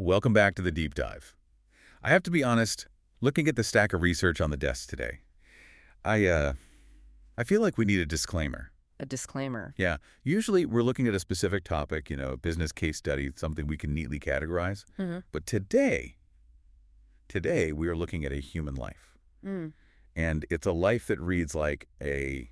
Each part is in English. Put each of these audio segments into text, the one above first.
Welcome back to the deep dive. I have to be honest, looking at the stack of research on the desk today, I feel like we need a disclaimer. A disclaimer. Yeah, usually we're looking at a specific topic, a business case study, something we can neatly categorize. But today we are looking at a human life. And it's a life that reads like a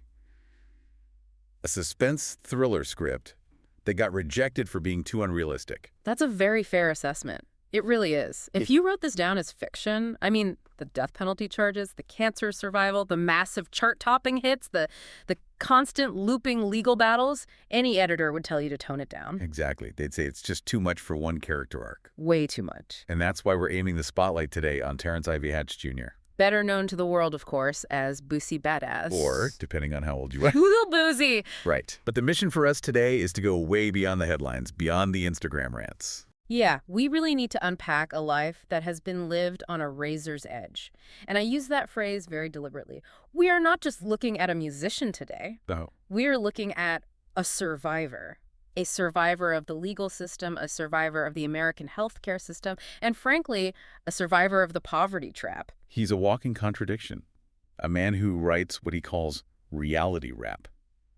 suspense thriller script that got rejected for being too unrealistic. That's a very fair assessment. It really is. If you wrote this down as fiction, I mean, the death penalty charges, the cancer survival, the massive chart-topping hits, the constant looping legal battles, any editor would tell you to tone it down. Exactly. They'd say it's just too much for one character arc. Way too much. And that's why we're aiming the spotlight today on Torence Ivy Hatch Jr. Better known to the world, of course, as Boosie Badazz. Or, depending on how old you are. Lil Boosie! Right. But the mission for us today is to go way beyond the headlines, beyond the Instagram rants. Yeah, we really need to unpack a life that has been lived on a razor's edge. And I use that phrase very deliberately. We are not just looking at a musician today. No. We are looking at a survivor of the legal system, a survivor of the American healthcare system, and frankly, a survivor of the poverty trap. He's a walking contradiction. A man who writes what he calls reality rap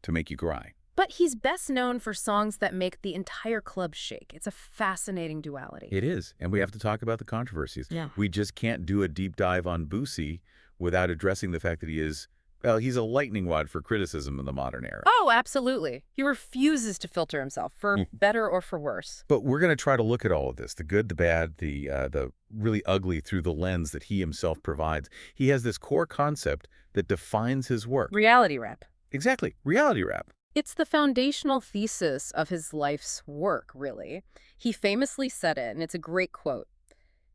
to make you cry. But he's best known for songs that make the entire club shake. It's a fascinating duality. It is, and we have to talk about the controversies. Yeah. We just can't do a deep dive on Boosie without addressing the fact that he's a lightning rod for criticism in the modern era. Oh, absolutely. He refuses to filter himself, for better or for worse. But we're going to try to look at all of this, the good, the bad, the really ugly, through the lens that he himself provides. He has this core concept that defines his work. Reality rap. Exactly. Reality rap. It's the foundational thesis of his life's work, really. He famously said it, and it's a great quote.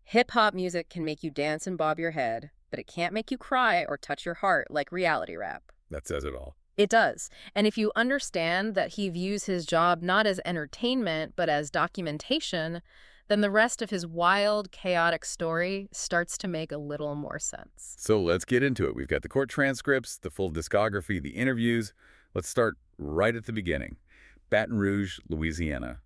Hip-hop music can make you dance and bob your head, but it can't make you cry or touch your heart like reality rap. That says it all. It does. And if you understand that he views his job not as entertainment, but as documentation, then the rest of his wild, chaotic story starts to make a little more sense. So let's get into it. We've got the court transcripts, the full discography, the interviews. Let's start right at the beginning. Baton Rouge, Louisiana,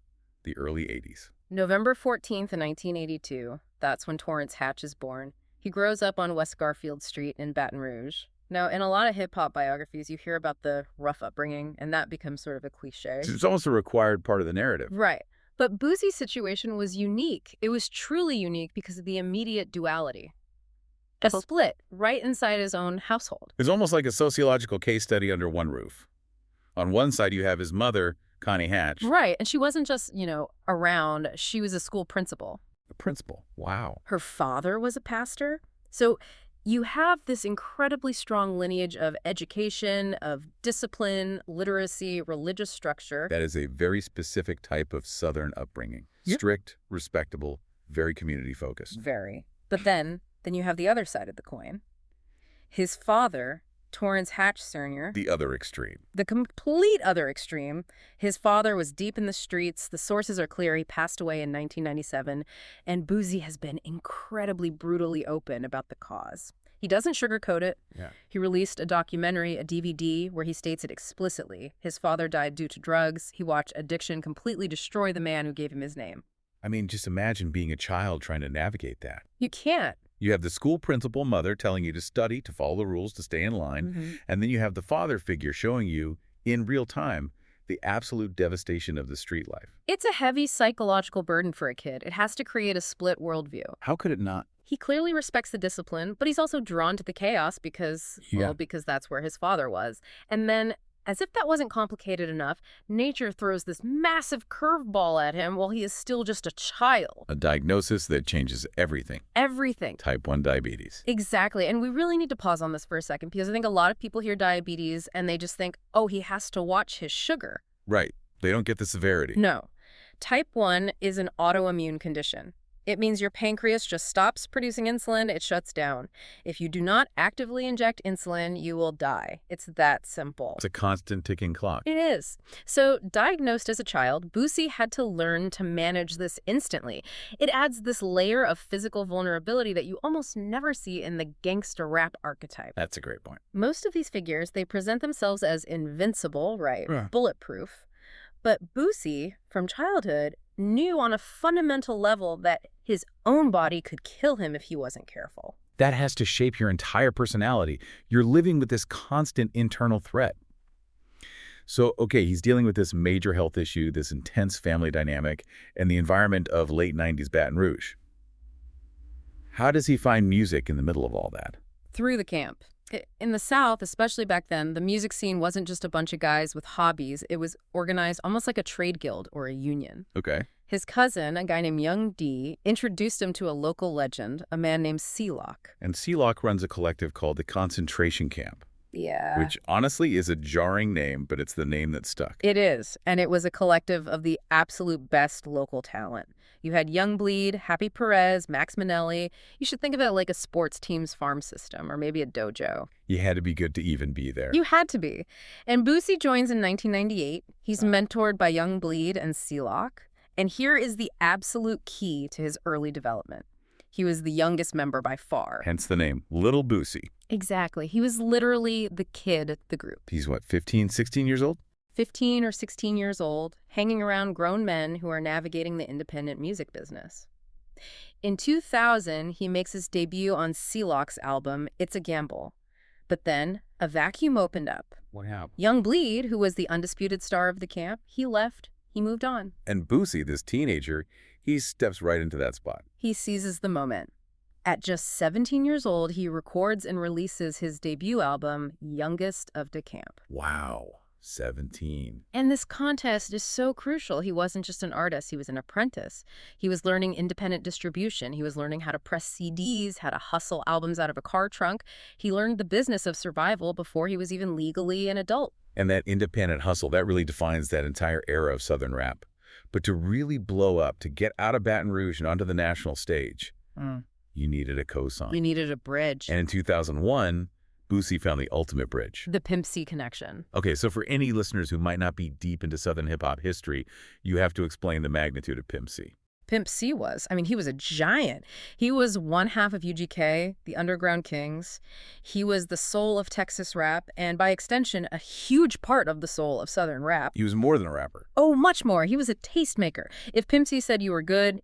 the early 80s. November 14th, 1982. That's when Torence Hatch is born. He grows up on West Garfield Street in Baton Rouge. Now, in a lot of hip-hop biographies, you hear about the rough upbringing, and that becomes sort of a cliche. It's almost a required part of the narrative. Right. But Boosie's situation was unique. It was truly unique because of the immediate duality. A split right inside his own household. It's almost like a sociological case study under one roof. On one side, you have his mother, Connie Hatch. Right. And she wasn't just, around. She was a school principal. A principal. Wow. Her father was a pastor. So you have this incredibly strong lineage of education, of discipline, literacy, religious structure. That is a very specific type of Southern upbringing. Yep. Strict, respectable, very community-focused. Very. But then you have the other side of the coin. His father, Torence Hatch Jr. The other extreme. The complete other extreme. His father was deep in the streets. The sources are clear. He passed away in 1997. And Boosie has been incredibly brutally open about the cause. He doesn't sugarcoat it. Yeah. He released a documentary, a DVD, where he states it explicitly. His father died due to drugs. He watched addiction completely destroy the man who gave him his name. I mean, just imagine being a child trying to navigate that. You can't. You have the school principal mother telling you to study, to follow the rules, to stay in line. And then you have the father figure showing you, in real time, the absolute devastation of the street life. It's a heavy psychological burden for a kid. It has to create a split worldview. How could it not? He clearly respects the discipline, but he's also drawn to the chaos because that's where his father was. And then, as if that wasn't complicated enough, nature throws this massive curveball at him while he is still just a child. A diagnosis that changes everything. Everything. Type 1 diabetes. Exactly. And we really need to pause on this for a second because I think a lot of people hear diabetes and they just think, oh, he has to watch his sugar. Right. They don't get the severity. No. Type 1 is an autoimmune condition. It means your pancreas just stops producing insulin, it shuts down. If you do not actively inject insulin, you will die. It's that simple. It's a constant ticking clock. It is. So, diagnosed as a child, Boosie had to learn to manage this instantly. It adds this layer of physical vulnerability that you almost never see in the gangster rap archetype. That's a great point. Most of these figures, they present themselves as invincible, right? Yeah. Bulletproof. But Boosie, from childhood, knew on a fundamental level that His own body could kill him if he wasn't careful. That has to shape your entire personality. You're living with this constant internal threat. So, okay, he's dealing with this major health issue, this intense family dynamic, and the environment of late 90s Baton Rouge. How does he find music in the middle of all that? Through the camp. In the South, especially back then, the music scene wasn't just a bunch of guys with hobbies. It was organized almost like a trade guild or a union. Okay. His cousin, a guy named Young D, introduced him to a local legend, a man named Sealock. And Sealock runs a collective called the Concentration Camp. Yeah. Which honestly is a jarring name, but it's the name that stuck. It is, and it was a collective of the absolute best local talent. You had Young Bleed, Happy Perez, Max Minnelli. You should think of it like a sports team's farm system or maybe a dojo. You had to be good to even be there. You had to be. And Boosie joins in 1998. He's mentored by Young Bleed and Sealock. And here is the absolute key to his early development. He was the youngest member by far. Hence the name, Lil Boosie. Exactly. He was literally the kid of the group. He's what, 15, 16 years old? 15 or 16 years old, hanging around grown men who are navigating the independent music business. In 2000, he makes his debut on Sealock's album, It's a Gamble. But then, a vacuum opened up. What happened? Young Bleed, who was the undisputed star of the camp, he left. He moved on. And Boosie, this teenager, he steps right into that spot. He seizes the moment. At just 17 years old, he records and releases his debut album, Youngest of the Camp. Wow, 17. And this contest is so crucial. He wasn't just an artist, he was an apprentice. He was learning independent distribution. He was learning how to press CDs, how to hustle albums out of a car trunk. He learned the business of survival before he was even legally an adult. And that independent hustle, that really defines that entire era of Southern rap. But to really blow up, to get out of Baton Rouge and onto the national stage, you needed a cosign. We needed a bridge. And in 2001, Boosie found the ultimate bridge. The Pimp C connection. Okay, so for any listeners who might not be deep into Southern hip-hop history, you have to explain the magnitude of Pimp C. Pimp C was. I mean, he was a giant. He was one half of UGK, the Underground Kings. He was the soul of Texas rap, and by extension, a huge part of the soul of Southern rap. He was more than a rapper. Oh, much more. He was a tastemaker. If Pimp C said you were good,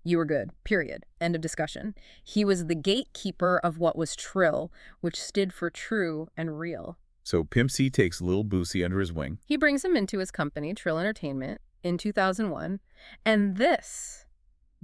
period. End of discussion. He was the gatekeeper of what was Trill, which stood for true and real. So Pimp C takes Lil Boosie under his wing. He brings him into his company, Trill Entertainment, in 2001, and this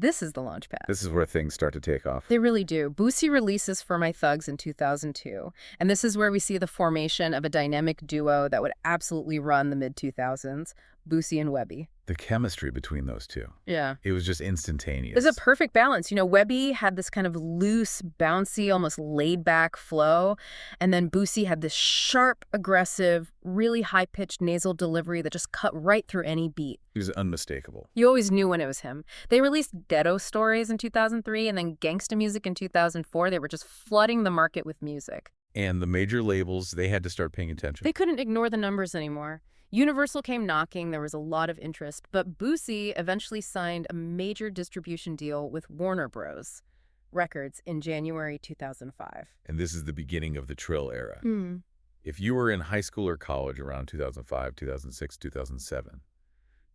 is the launchpad. This is where things start to take off. They really do. Boosie releases For My Thugs in 2002, and this is where we see the formation of a dynamic duo that would absolutely run the mid-2000s, Boosie and Webbie. The chemistry between those two. Yeah. It was just instantaneous. It was a perfect balance. You know, Webbie had this kind of loose, bouncy, almost laid-back flow, and then Boosie had this sharp, aggressive, really high-pitched nasal delivery that just cut right through any beat. He was unmistakable. You always knew when it was him. They released Ghetto Stories in 2003 and then Gangsta Music in 2004. They were just flooding the market with music. And the major labels, they had to start paying attention. They couldn't ignore the numbers anymore. Universal came knocking, there was a lot of interest, but Boosie eventually signed a major distribution deal with Warner Bros. Records in January 2005. And this is the beginning of the Trill era. If you were in high school or college around 2005, 2006, 2007,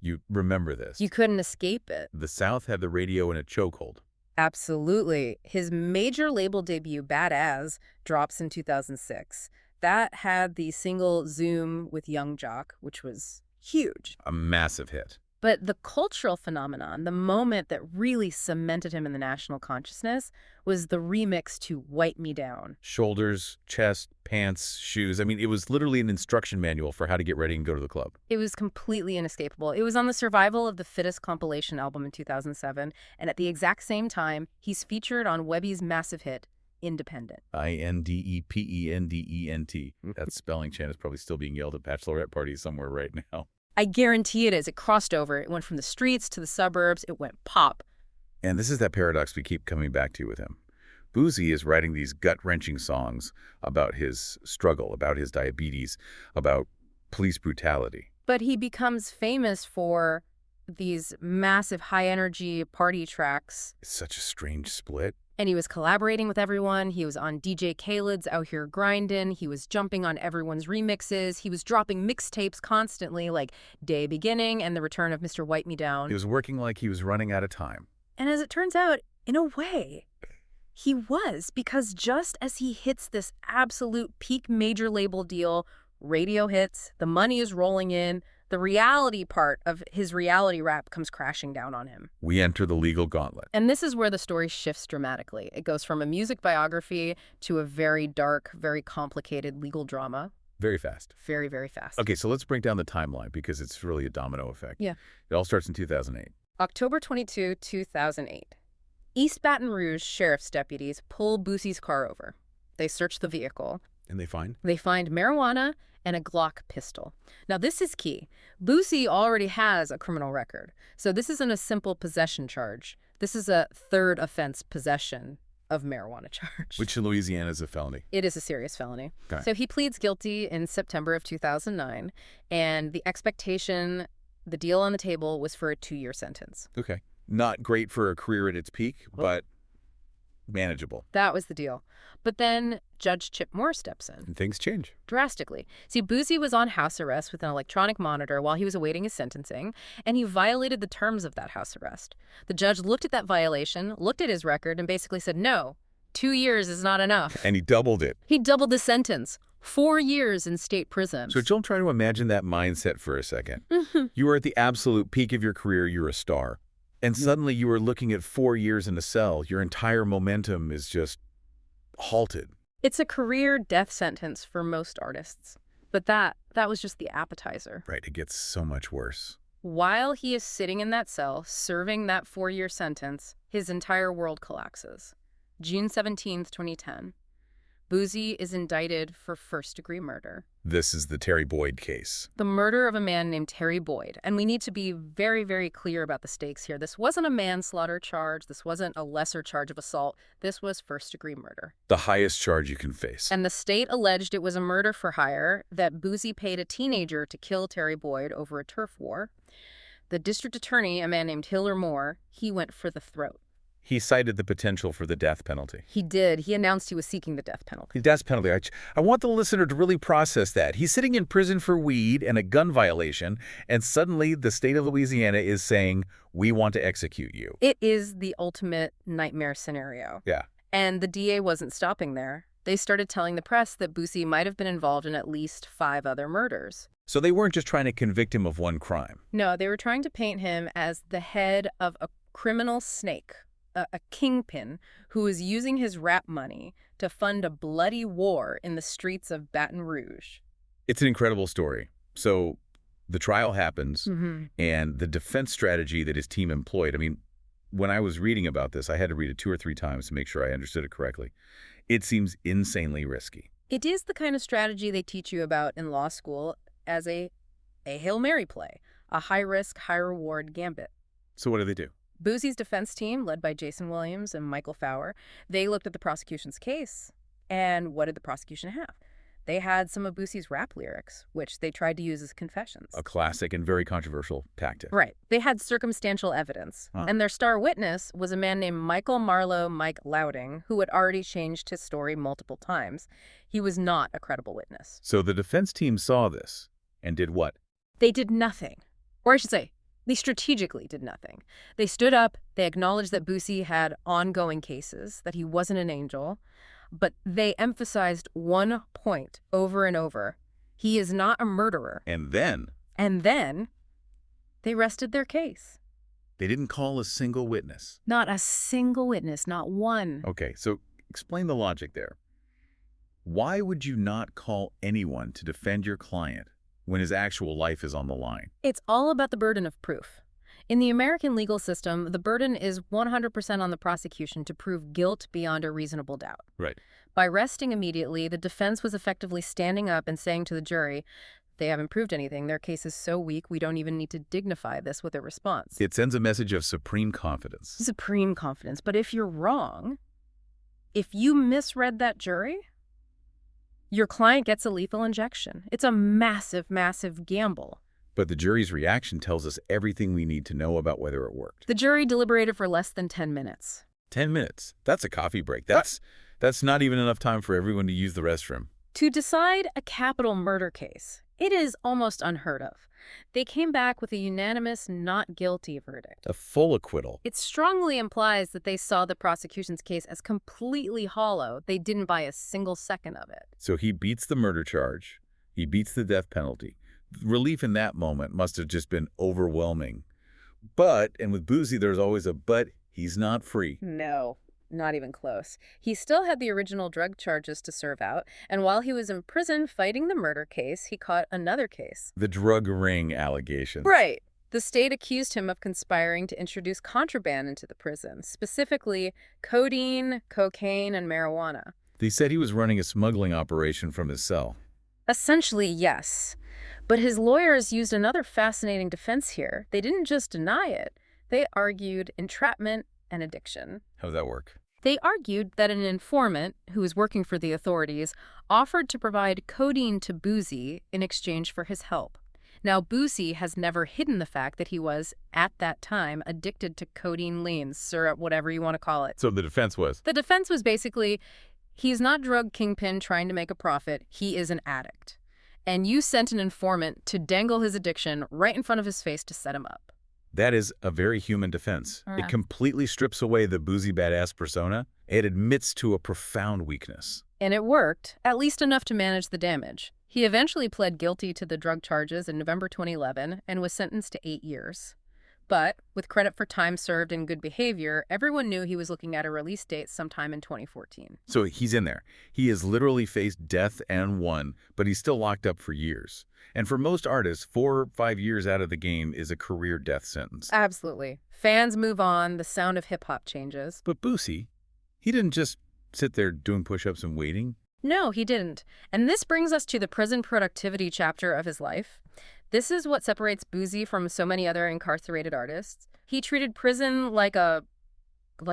you remember this. You couldn't escape it. The South had the radio in a chokehold. Absolutely. His major label debut, Badazz, drops in 2006. That had the single Zoom with Young Jock, which was huge. A massive hit. But the cultural phenomenon, the moment that really cemented him in the national consciousness, was the remix to Wipe Me Down. Shoulders, chest, pants, shoes. I mean, it was literally an instruction manual for how to get ready and go to the club. It was completely inescapable. It was on the Survival of the Fittest compilation album in 2007, and at the exact same time, he's featured on Webbie's massive hit, Independent. Independent. That spelling chant is probably still being yelled at bachelorette parties somewhere right now. I guarantee it is. It crossed over. It went from the streets to the suburbs. It went pop. And this is that paradox we keep coming back to with him. Boosie is writing these gut-wrenching songs about his struggle, about his diabetes, about police brutality. But he becomes famous for these massive high-energy party tracks. It's such a strange split. And he was collaborating with everyone. He was on DJ Khaled's Out Here Grindin'. He was jumping on everyone's remixes. He was dropping mixtapes constantly, like Day Beginning and The Return of Mr. Wipe Me Down. He was working like he was running out of time. And as it turns out, In a way, he was, because just as he hits this absolute peak major label deal, radio hits, the money is rolling in, the reality part of his reality rap comes crashing down on him. We enter the legal gauntlet. And this is where the story shifts dramatically. It goes from a music biography to a very dark, very complicated legal drama. Very fast. Very, very fast. Okay, so let's break down the timeline because it's really a domino effect. Yeah. It all starts in 2008. October 22, 2008. East Baton Rouge sheriff's deputies pull Boosie's car over. They search the vehicle. And they find? They find marijuana and a Glock pistol. Now, this is key. Boosie already has a criminal record, so this isn't a simple possession charge. This is a third offense possession of marijuana charge. Which in Louisiana is a felony. It is a serious felony. Okay. So he pleads guilty in September of 2009, and the expectation, the deal on the table, was for a 2-year sentence. Okay. Not great for a career at its peak, but manageable. That was the deal. But then Judge Chip Moore steps in. And things change. Drastically. See, Boosie was on house arrest with an electronic monitor while he was awaiting his sentencing, and he violated the terms of that house arrest. The judge looked at that violation, looked at his record, and basically said, no, 2 years is not enough. And he doubled it. He doubled the sentence. 4 years in state prison. So don't try to imagine that mindset for a second. You are at the absolute peak of your career. You're a star. And suddenly you are looking at 4 years in a cell. Your entire momentum is just halted. It's a career death sentence for most artists. But that was just the appetizer. Right. It gets so much worse. While he is sitting in that cell, serving that 4-year sentence, his entire world collapses. June 17th, 2010. Boosie is indicted for first-degree murder. This is the Terry Boyd case. The murder of a man named Terry Boyd. And we need to be very, very clear about the stakes here. This wasn't a manslaughter charge. This wasn't a lesser charge of assault. This was first-degree murder. The highest charge you can face. And the state alleged it was a murder for hire, that Boosie paid a teenager to kill Terry Boyd over a turf war. The district attorney, a man named Hiller Moore, he went for the throat. He cited the potential for the death penalty. He did. He announced he was seeking the death penalty. The death penalty. I want the listener to really process that. He's sitting in prison for weed and a gun violation, and suddenly the state of Louisiana is saying, we want to execute you. It is the ultimate nightmare scenario. Yeah. And the DA wasn't stopping there. They started telling the press that Boosie might have been involved in at least 5 other murders. So they weren't just trying to convict him of one crime. No, they were trying to paint him as the head of a criminal snake. A kingpin who is using his rap money to fund a bloody war in the streets of Baton Rouge. It's an incredible story. So the trial happens, and the defense strategy that his team employed, I mean, when I was reading about this, I had to read it 2 or 3 times to make sure I understood it correctly. It seems insanely risky. It is the kind of strategy they teach you about in law school as a Hail Mary play, a high-risk, high-reward gambit. So what do they do? Boosie's defense team, led by Jason Williams and Michael Fowler, they looked at the prosecution's case. And what did the prosecution have? They had some of Boosie's rap lyrics, which they tried to use as confessions. A classic and very controversial tactic. Right. They had circumstantial evidence. And their star witness was a man named Michael Marlowe Mike Louding, who had already changed his story multiple times. He was not a credible witness. So the defense team saw this and did what? They did nothing. Or I should say, they strategically did nothing. They stood up, they acknowledged that Boosie had ongoing cases, that he wasn't an angel, but they emphasized one point over and over. He is not a murderer. And then they rested their case. They didn't call a single witness. Not a single witness, not one. Okay, so explain the logic there. Why would you not call anyone to defend your client when his actual life is on the line? It's all about the burden of proof. In the American legal system, the burden is 100% on the prosecution to prove guilt beyond a reasonable doubt. Right. By resting immediately, the defense was effectively standing up and saying to the jury, they haven't proved anything. Their case is so weak, we don't even need to dignify this with a response. It sends a message of supreme confidence. Supreme confidence. But if you're wrong, if you misread that jury, your client gets a lethal injection. It's a massive, massive gamble. But the jury's reaction tells us everything we need to know about whether it worked. The jury deliberated for less than 10 minutes. 10 minutes. That's a coffee break. That's not even enough time for everyone to use the restroom. To decide a capital murder case, It is almost unheard of. They came back with a unanimous not guilty verdict. A full acquittal. It strongly implies that they saw the prosecution's case as completely hollow. They didn't buy a single second of it. So he beats the murder charge. He beats the death penalty. Relief in that moment must have just been overwhelming. But, and with Boosie, there's always a but, he's not free. No, not even close. He still had the original drug charges to serve out, and while he was in prison fighting the murder case, he caught another case. The drug ring allegations. Right. The state accused him of conspiring to introduce contraband into the prison, specifically codeine, cocaine, and marijuana. They said he was running a smuggling operation from his cell. Essentially, yes. But his lawyers used another fascinating defense here. They didn't just deny it. They argued entrapment and addiction. How'd that work? They argued that an informant, who was working for the authorities, offered to provide codeine to Boosie in exchange for his help. Now, Boosie has never hidden the fact that he was, at that time, addicted to codeine lean, syrup, whatever you want to call it. So the defense was? The defense was basically, he's not drug kingpin trying to make a profit. He is an addict. And you sent an informant to dangle his addiction right in front of his face to set him up. That is a very human defense. It completely strips away the Boosie Badazz persona. It admits to a profound weakness. And it worked, at least enough to manage the damage. He eventually pled guilty to the drug charges in November 2011 and was sentenced to 8 years. But, with credit for time served and good behavior, everyone knew he was looking at a release date sometime in 2014. So he's in there. He has literally faced death and won, but he's still locked up for years. And for most artists, 4 or 5 years out of the game is a career death sentence. Absolutely. Fans move on, the sound of hip-hop changes. But Boosie, he didn't just sit there doing push-ups and waiting. No, he didn't. And this brings us to the prison productivity chapter of his life. This is what separates Boosie from so many other incarcerated artists. He treated prison like a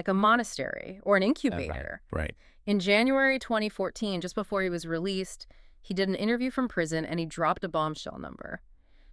monastery or an incubator. Right. In January 2014, just before he was released, he did an interview from prison and he dropped a bombshell number.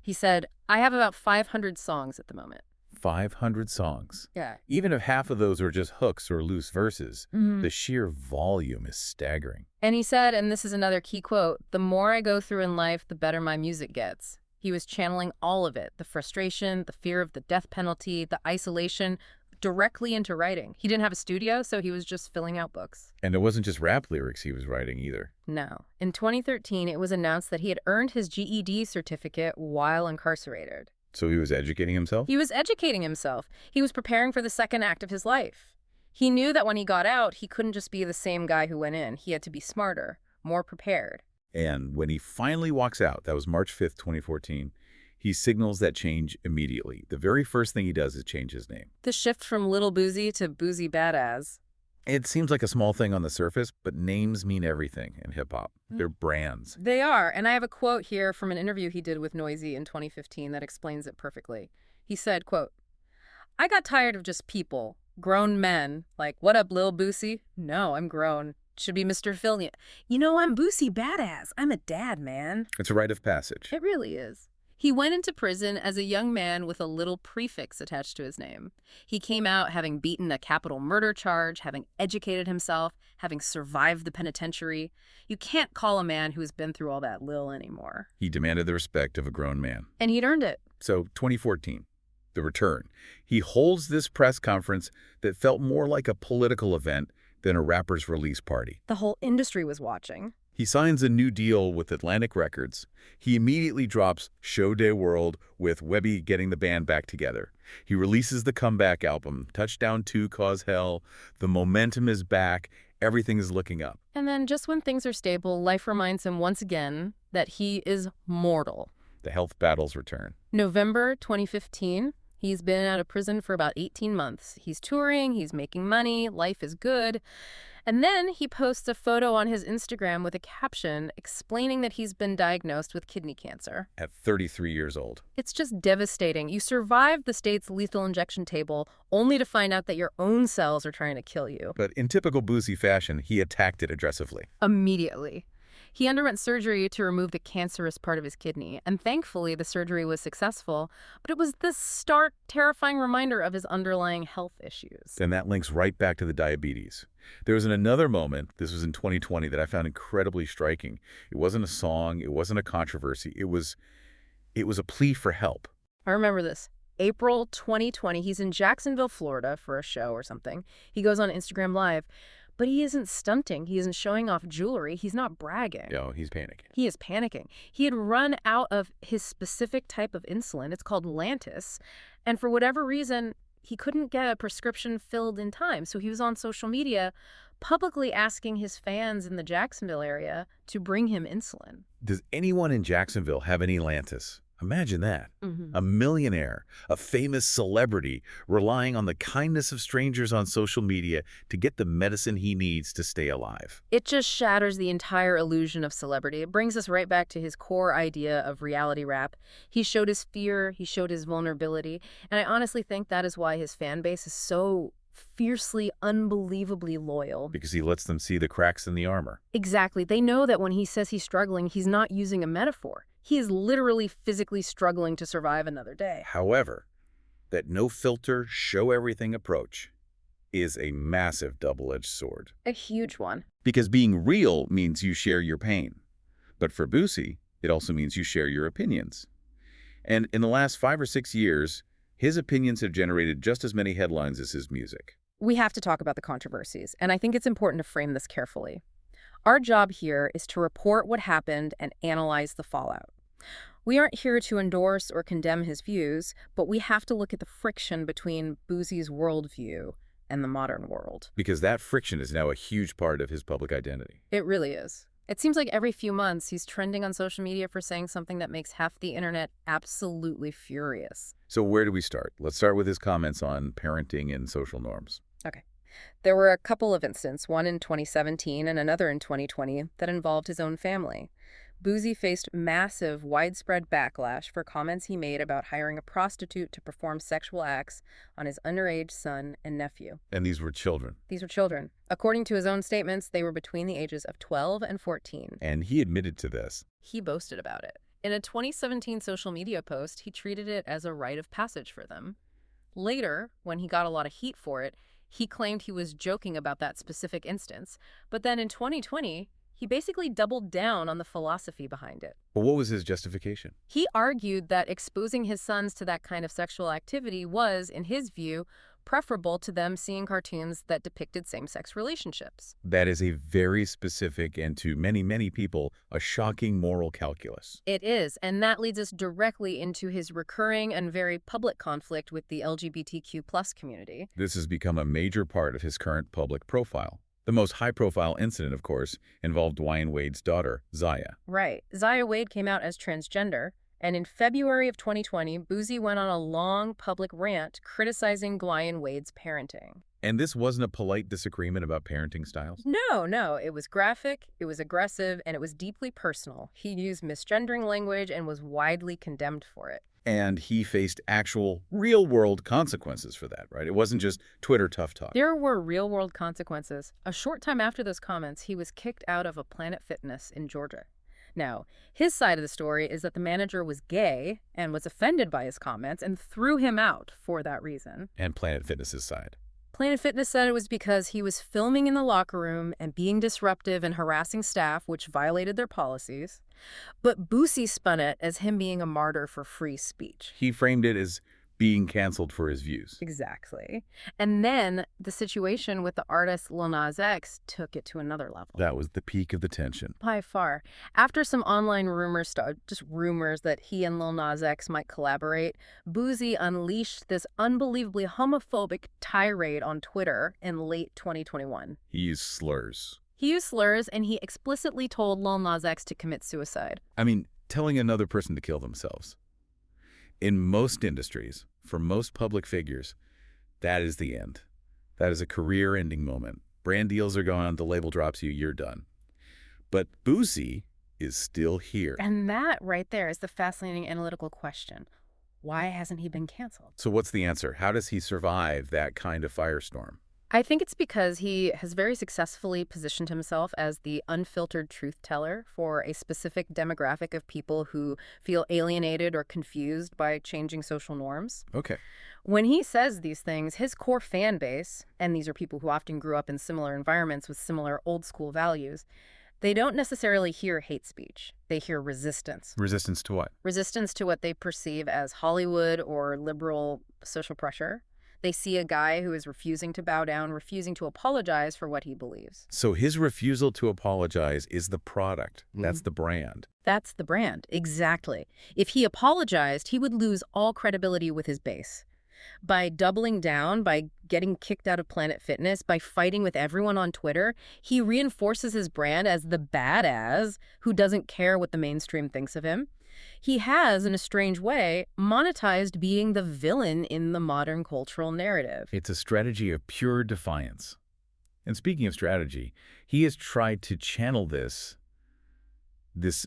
He said, I have about 500 songs at the moment. 500 songs. Yeah. Even if half of those are just hooks or loose verses, the sheer volume is staggering. And he said, and this is another key quote, the more I go through in life, the better my music gets. He was channeling all of it, the frustration, the fear of the death penalty, the isolation, directly into writing. He didn't have a studio, so he was just filling out books. And it wasn't just rap lyrics he was writing either. No. In 2013, it was announced that he had earned his GED certificate while incarcerated. So he was educating himself? He was educating himself. He was preparing for the second act of his life. He knew that when he got out, he couldn't just be the same guy who went in. He had to be smarter, more prepared. And when he finally walks out, that was March 5th, 2014, he signals that change immediately. The very first thing he does is change his name. The shift from Lil Boosie to Boosie Badazz. It seems like a small thing on the surface, but names mean everything in hip-hop. They're brands. They are. And I have a quote here from an interview he did with Noisy in 2015 that explains it perfectly. He said, quote, I got tired of just people, grown men, like, what up, Lil Boosie? No, I'm grown. Should be Mr. Phil. You know, I'm Boosie Badazz. I'm a dad, man. It's a rite of passage. It really is. He went into prison as a young man with a little prefix attached to his name. He came out having beaten a capital murder charge, having educated himself, having survived the penitentiary. You can't call a man who has been through all that Lil anymore. He demanded the respect of a grown man. And he'd earned it. So 2014, the return. He holds this press conference that felt more like a political event than a rapper's release party. The whole industry was watching. He signs a new deal with Atlantic Records. He immediately drops Show Day World with Webbie getting the band back together. He releases the comeback album, Touchdown 2 Cause Hell. The momentum is back. Everything is looking up. And then just when things are stable, life reminds him once again that he is mortal. The health battles return. November 2015. He's been out of prison for about 18 months. He's touring, he's making money, life is good. And then he posts a photo on his Instagram with a caption explaining that he's been diagnosed with kidney cancer. At 33 years old. It's just devastating. You survived the state's lethal injection table only to find out that your own cells are trying to kill you. But in typical Boosie fashion, he attacked it aggressively. Immediately. He underwent surgery to remove the cancerous part of his kidney, and thankfully the surgery was successful, but it was this stark, terrifying reminder of his underlying health issues. And that links right back to the diabetes. There was another moment, this was in 2020, that I found incredibly striking. It wasn't a song, it wasn't a controversy, it was a plea for help. I remember this. April 2020, he's in Jacksonville, Florida for a show or something. He goes on Instagram Live, but he isn't stunting. He isn't showing off jewelry. He's not bragging. No, he's panicking. He is panicking. He had run out of his specific type of insulin. It's called Lantus. And for whatever reason, he couldn't get a prescription filled in time. So he was on social media publicly asking his fans in the Jacksonville area to bring him insulin. Does anyone in Jacksonville have any Lantus? Imagine that. Mm-hmm. A millionaire, a famous celebrity, relying on the kindness of strangers on social media to get the medicine he needs to stay alive. It just shatters the entire illusion of celebrity. It brings us right back to his core idea of reality rap. He showed his fear, he showed his vulnerability, and I honestly think that is why his fan base is so fiercely, unbelievably loyal. Because he lets them see the cracks in the armor. Exactly. They know that when he says he's struggling, he's not using a metaphor. He is literally physically struggling to survive another day. However, that no-filter, show-everything approach is a massive double-edged sword. A huge one. Because being real means you share your pain. But for Boosie, it also means you share your opinions. And in the last 5 or 6 years, his opinions have generated just as many headlines as his music. We have to talk about the controversies, and I think it's important to frame this carefully. Our job here is to report what happened and analyze the fallout. We aren't here to endorse or condemn his views, but we have to look at the friction between Boosie's worldview and the modern world. Because that friction is now a huge part of his public identity. It really is. It seems like every few months he's trending on social media for saying something that makes half the internet absolutely furious. So where do we start? Let's start with his comments on parenting and social norms. Okay. There were a couple of incidents, one in 2017 and another in 2020, that involved his own family. Boosie faced massive, widespread backlash for comments he made about hiring a prostitute to perform sexual acts on his underage son and nephew. And these were children. These were children. According to his own statements, they were between the ages of 12 and 14. And he admitted to this. He boasted about it. In a 2017 social media post, he treated it as a rite of passage for them. Later, when he got a lot of heat for it, he claimed he was joking about that specific instance. But then in 2020, he basically doubled down on the philosophy behind it. But what was his justification? He argued that exposing his sons to that kind of sexual activity was, in his view, preferable to them seeing cartoons that depicted same-sex relationships. That is a very specific and, to many, many people, a shocking moral calculus. It is, and that leads us directly into his recurring and very public conflict with the LGBTQ+ community. This has become a major part of his current public profile. The most high-profile incident, of course, involved Dwyane Wade's daughter, Zaya. Right. Zaya Wade came out as transgender, and in February of 2020, Boosie went on a long public rant criticizing Dwyane Wade's parenting. And this wasn't a polite disagreement about parenting styles? No. It was graphic, it was aggressive, and it was deeply personal. He used misgendering language and was widely condemned for it. And he faced actual real-world consequences for that, right? It wasn't just Twitter tough talk. There were real-world consequences. A short time after those comments, he was kicked out of a Planet Fitness in Georgia. Now, his side of the story is that the manager was gay and was offended by his comments and threw him out for that reason. And Planet Fitness's side. Planet Fitness said it was because he was filming in the locker room and being disruptive and harassing staff, which violated their policies. But Boosie spun it as him being a martyr for free speech. He framed it as being canceled for his views. Exactly. And then the situation with the artist Lil Nas X took it to another level. That was the peak of the tension. By far. After some online rumors started, just rumors that he and Lil Nas X might collaborate, Boosie unleashed this unbelievably homophobic tirade on Twitter in late 2021. He used slurs. He used slurs, and he explicitly told Lil Nas X to commit suicide. I mean, telling another person to kill themselves. In most industries, for most public figures, that is the end. That is a career-ending moment. Brand deals are gone, the label drops you, you're done. But Boosie is still here. And that right there is the fascinating analytical question. Why hasn't he been canceled? So what's the answer? How does he survive that kind of firestorm? I think it's because he has very successfully positioned himself as the unfiltered truth teller for a specific demographic of people who feel alienated or confused by changing social norms. Okay. When he says these things, his core fan base, and these are people who often grew up in similar environments with similar old school values, they don't necessarily hear hate speech. They hear resistance. Resistance to what? Resistance to what they perceive as Hollywood or liberal social pressure. They see a guy who is refusing to bow down, refusing to apologize for what he believes. So his refusal to apologize is the product. That's the brand. That's the brand, exactly. If he apologized, he would lose all credibility with his base. By doubling down, by getting kicked out of Planet Fitness, by fighting with everyone on Twitter, he reinforces his brand as the badass who doesn't care what the mainstream thinks of him. He has, in a strange way, monetized being the villain in the modern cultural narrative. It's a strategy of pure defiance. And speaking of strategy, he has tried to channel this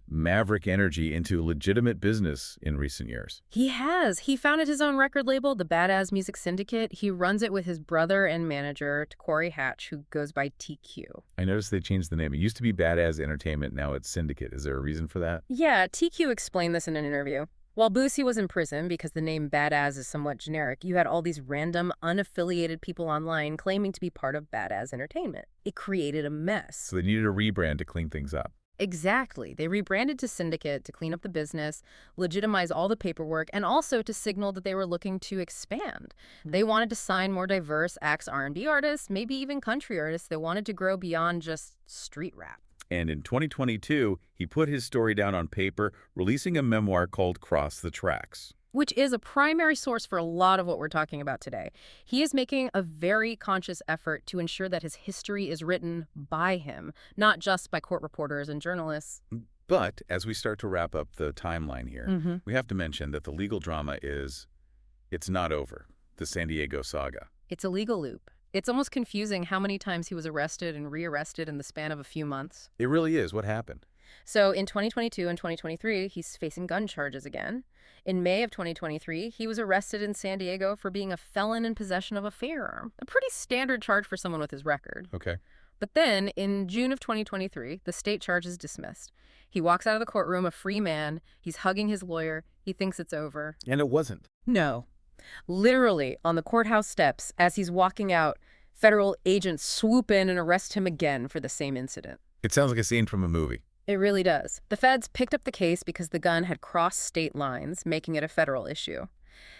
maverick energy into legitimate business in recent years. He has. He founded his own record label, the Badazz Music Syndicate. He runs it with his brother and manager, Torence Hatch, who goes by TQ. I noticed they changed the name. It used to be Badazz Entertainment, now it's Syndicate. Is there a reason for that? Yeah, TQ explained this in an interview. While Boosie was in prison because the name Badazz is somewhat generic, you had all these random, unaffiliated people online claiming to be part of Badazz Entertainment. It created a mess. So they needed a rebrand to clean things up. Exactly. They rebranded to Syndicate to clean up the business, legitimize all the paperwork, and also to signal that they were looking to expand. They wanted to sign more diverse R&B artists, maybe even country artists. They wanted to grow beyond just street rap. And in 2022, he put his story down on paper, releasing a memoir called Cross the Tracks, which is a primary source for a lot of what we're talking about today. He is making a very conscious effort to ensure that his history is written by him, not just by court reporters and journalists. But as we start to wrap up the timeline here, we have to mention that the legal drama it's not over, the San Diego saga. It's a legal loop. It's almost confusing how many times he was arrested and rearrested in the span of a few months. It really is. What happened? So in 2022 and 2023, he's facing gun charges again. In May of 2023, he was arrested in San Diego for being a felon in possession of a firearm. A pretty standard charge for someone with his record. Okay. But then, in June of 2023, the state charge is dismissed. He walks out of the courtroom a free man. He's hugging his lawyer. He thinks it's over. And it wasn't. No. Literally, on the courthouse steps, as he's walking out, federal agents swoop in and arrest him again for the same incident. It sounds like a scene from a movie. It really does. The feds picked up the case because the gun had crossed state lines, making it a federal issue.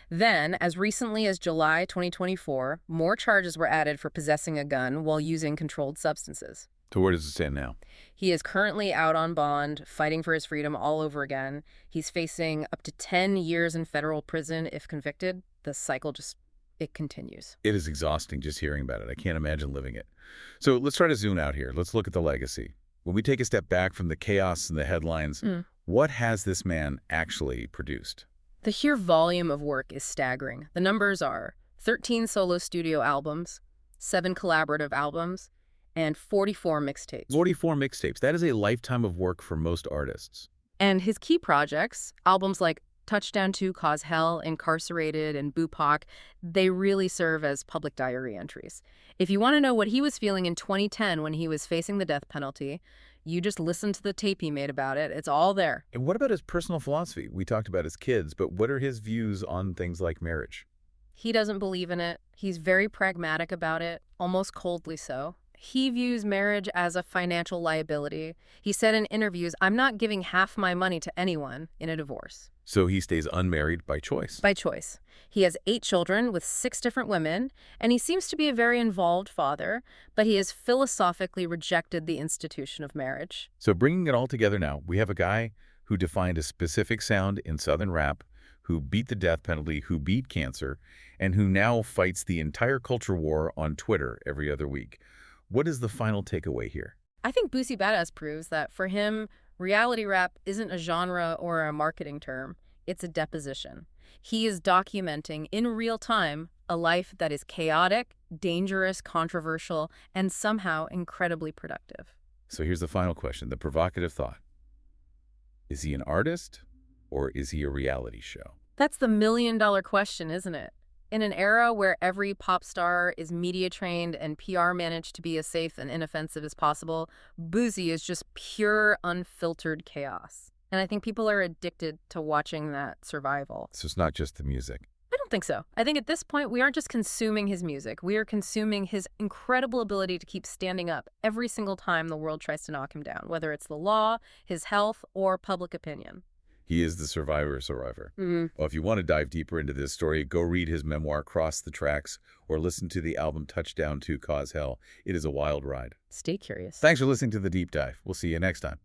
Then, as recently as July 2024, more charges were added for possessing a gun while using controlled substances. So where does it stand now? He is currently out on bond, fighting for his freedom all over again. He's facing up to 10 years in federal prison if convicted. The cycle it continues. It is exhausting just hearing about it. I can't imagine living it. So let's try to zoom out here. Let's look at the legacy. When we take a step back from the chaos and the headlines, what has this man actually produced? The sheer volume of work is staggering. The numbers are 13 solo studio albums, 7 collaborative albums, and 44 mixtapes. 44 mixtapes. That is a lifetime of work for most artists. And his key projects, albums like Touchdown 2, Cause Hell, Incarcerated, and Bupac, they really serve as public diary entries. If you want to know what he was feeling in 2010 when he was facing the death penalty, you just listen to the tape he made about it. It's all there. And what about his personal philosophy? We talked about his kids, but what are his views on things like marriage? He doesn't believe in it. He's very pragmatic about it, almost coldly so. He views marriage as a financial liability. He said in interviews, "I'm not giving half my money to anyone in a divorce." So he stays unmarried by choice. By choice. He has 8 children with 6 different women, and he seems to be a very involved father, but he has philosophically rejected the institution of marriage. So bringing it all together now, we have a guy who defined a specific sound in Southern rap, who beat the death penalty, who beat cancer, and who now fights the entire culture war on Twitter every other week. What is the final takeaway here? I think Boosie Badazz proves that for him, reality rap isn't a genre or a marketing term. It's a deposition. He is documenting in real time a life that is chaotic, dangerous, controversial, and somehow incredibly productive. So here's the final question, the provocative thought. Is he an artist or is he a reality show? That's the million-dollar question, isn't it? In an era where every pop star is media trained and PR managed to be as safe and inoffensive as possible, Boosie is just pure, unfiltered chaos. And I think people are addicted to watching that survival. So it's not just the music. I don't think so. I think at this point, we aren't just consuming his music. We are consuming his incredible ability to keep standing up every single time the world tries to knock him down, whether it's the law, his health, or public opinion. He is the survivor. Mm-hmm. Well, if you want to dive deeper into this story, go read his memoir, Cross the Tracks, or listen to the album Touchdown to Cause Hell. It is a wild ride. Stay curious. Thanks for listening to The Deep Dive. We'll see you next time.